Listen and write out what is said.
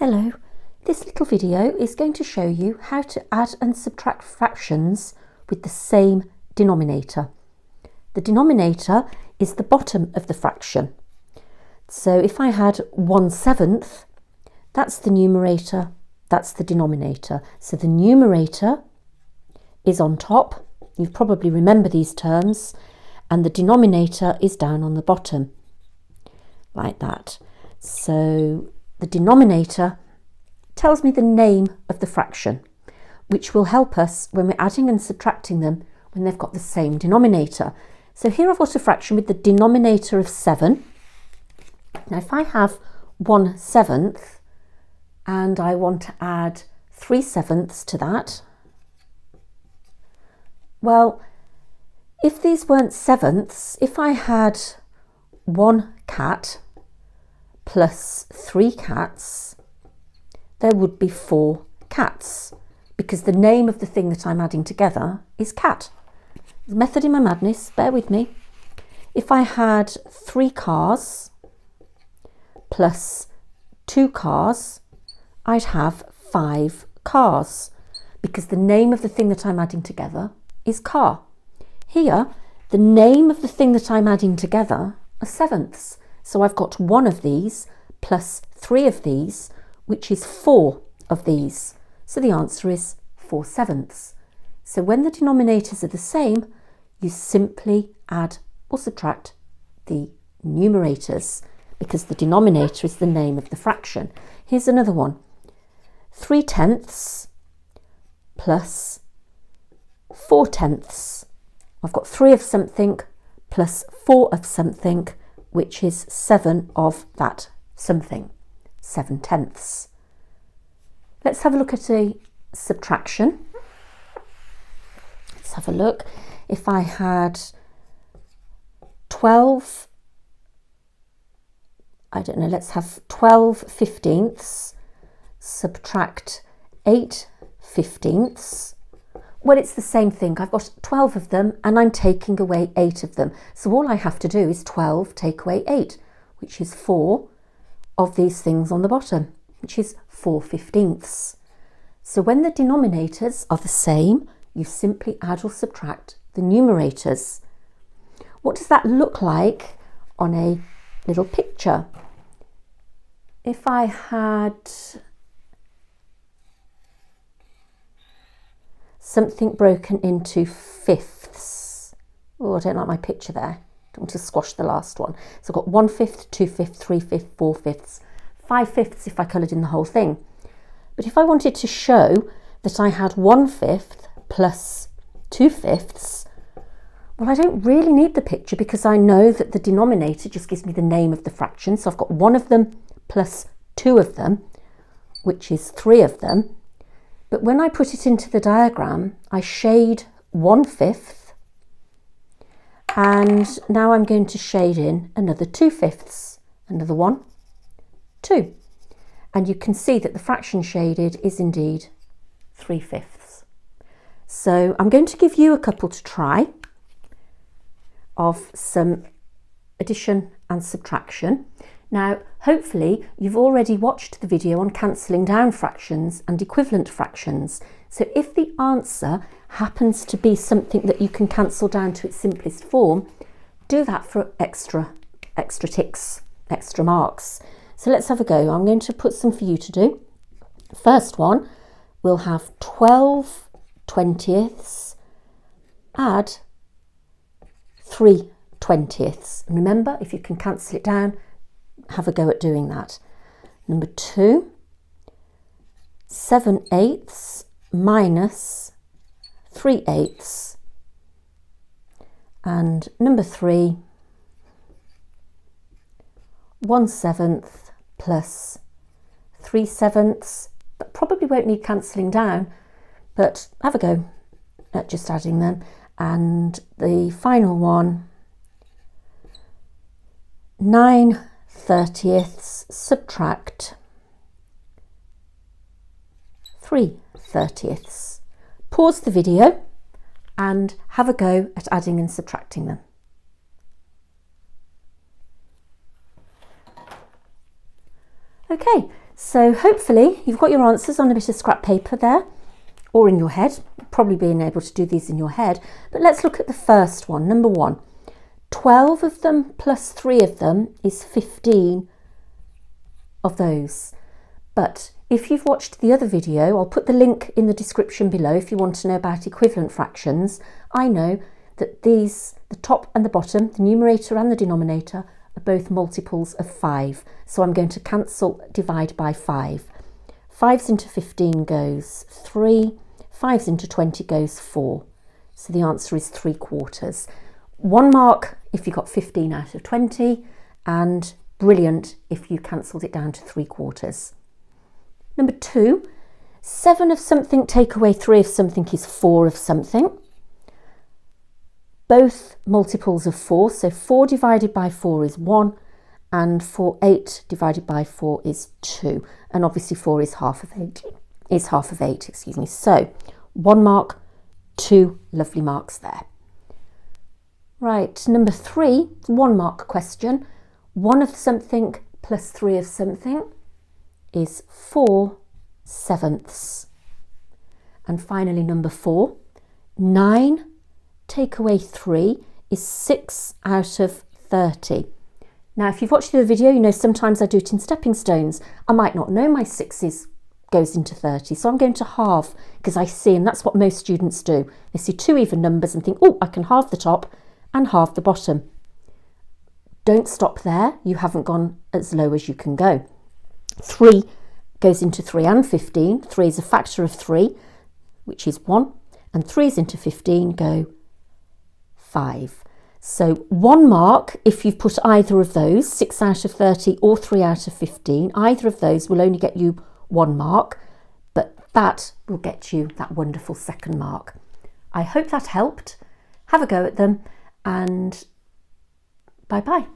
Hello, this little video is going to show you how to add and subtract fractions with the same denominator. The denominator is the bottom of the fraction. So if I had 1/7, that's the numerator, that's the denominator. So the numerator is on top, you probably remember these terms, and the denominator is down on the bottom, like that. So the denominator tells me the name of the fraction, which will help us when we're adding and subtracting them when they've got the same denominator. So here I've got a fraction with the denominator of 7. Now if I have 1/7 and I want to add 3/7 to that, well, if these weren't sevenths, if I had 1 cat plus 3 cats, there would be 4 cats, because the name of the thing that I'm adding together is cat. The method in my madness, bear with me. If I had 3 cars plus 2 cars, I'd have 5 cars, because the name of the thing that I'm adding together is car. Here, the name of the thing that I'm adding together are sevenths. So I've got 1 of these plus 3 of these, which is 4 of these. So the answer is 4/7. So when the denominators are the same, you simply add or subtract the numerators, because the denominator is the name of the fraction. Here's another one. 3/10 plus 4/10. I've got 3 of something plus 4 of something, which is 7 of that something, 7/10. Let's have a look at a subtraction. Let's have a look. If I had 12, let's have 12/15 subtract 8/15. Well, it's the same thing. I've got 12 of them and I'm taking away 8 of them. So all I have to do is 12 take away 8, which is 4 of these things on the bottom, which is 4/15. So when the denominators are the same, you simply add or subtract the numerators. What does that look like on a little picture? If I had something broken into fifths. Oh, I don't like my picture there. I don't want to squash the last one. So I've got 1/5, 2/5, 3/5, 4/5, 5/5 if I coloured in the whole thing. But if I wanted to show that I had 1/5 plus 2/5, well, I don't really need the picture, because I know that the denominator just gives me the name of the fraction. So I've got 1 of them plus 2 of them, which is 3 of them. But when I put it into the diagram, I shade 1/5, and now I'm going to shade in another 2/5, another 1, 2. And you can see that the fraction shaded is indeed 3/5. So I'm going to give you a couple to try of some addition and subtraction. Now, hopefully you've already watched the video on cancelling down fractions and equivalent fractions. So if the answer happens to be something that you can cancel down to its simplest form, do that for extra ticks, extra marks. So let's have a go. I'm going to put some for you to do. First one, we'll have 12/20 add 3/20. And remember, if you can cancel it down, have a go at doing that. Number 2, 7/8 minus 3/8. And number 3, 1/7 plus 3/7. But probably won't need cancelling down, but have a go at just adding them. And the final one, 9/30 subtract 3/30. Pause the video and have a go at adding and subtracting them. Okay, So hopefully you've got your answers on a bit of scrap paper there, or in your head, probably being able to do these in your head. But let's look at the first one, number 1. 12 of them plus 3 of them is 15 of those. But if you've watched the other video, I'll put the link in the description below if you want to know about equivalent fractions. I know that these, the top and the bottom, the numerator and the denominator, are both multiples of 5. So I'm going to cancel divide by 5. 5s into 15 goes 3, 5s into 20 goes 4. So the answer is 3/4. 1 mark if you got 15 out of 20, and brilliant if you cancelled it down to 3/4. Number 2, 7 of something take away 3 of something is 4 of something. Both multiples of 4, so 4 divided by 4 is 1, and 8 divided by 4 is 2. And obviously 4 is half of 8, excuse me. So 1 mark, 2 lovely marks there. Right, number 3, 1 mark question. 1 of something plus 3 of something is 4/7. And finally number 4, 9 take away 3 is 6 out of 30. Now if you've watched the video, you know sometimes I do it in stepping stones. I might not know my 6s goes into 30, so I'm going to halve, because I see, and that's what most students do. They see 2 even numbers and think, oh, I can halve the top and halve the bottom. Don't stop there, you haven't gone as low as you can go. 3 goes into 3 and 15. 3 is a factor of 3, which is 1, and 3's into 15 go 5. So 1 mark if you've put either of those, 6 out of 30 or 3 out of 15. Either of those will only get you 1 mark, but that will get you that wonderful 2nd mark. I hope that helped. Have a go at them, and bye-bye.